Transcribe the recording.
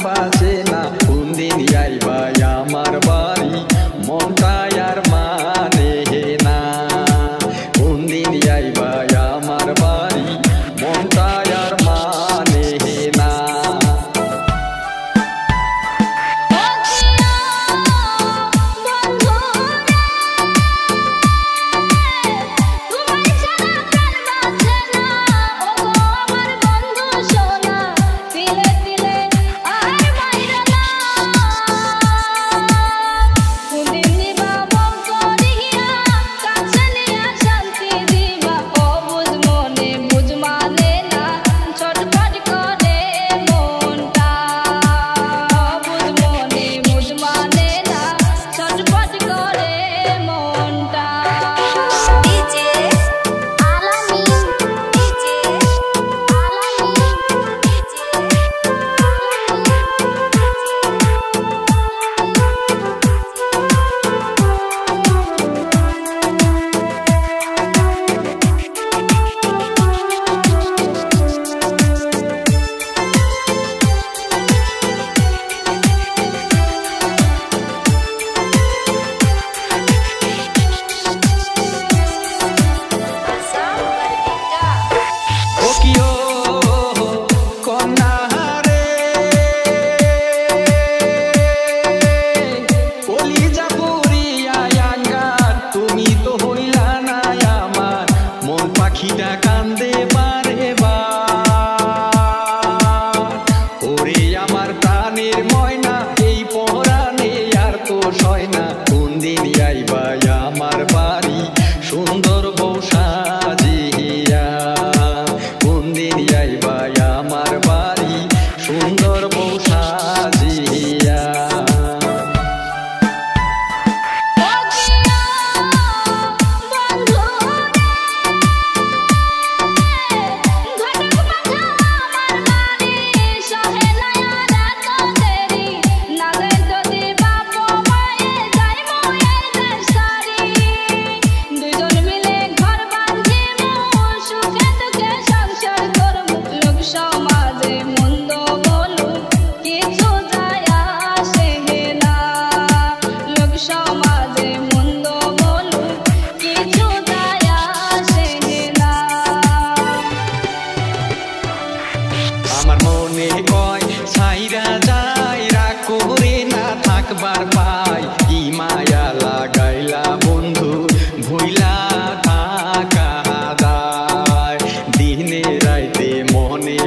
বাঁচে না কোন দিন আইবা আমার বাড়ি মনটাই আর মানে না কোন দিন আইবা আমার বাড়ি মনটাই আর মানে না কান্দে বারে ওরে আমার প্রাণের ময়না এই পরাণে আর তো সয় না কোন দিন আইবা আমার বাড়ি সুন্দর বউ সাজিয়া কোন দিন আইবা আমার বাড়ি সুন্দর বউ সাজিয়া আমার মনে কয় ছাইরা যায় রাগ করে না থাকবার পাই কি মায়া লাগাইলা বন্ধু ভুইলা থাকা যায় দিনে রাইতে মনে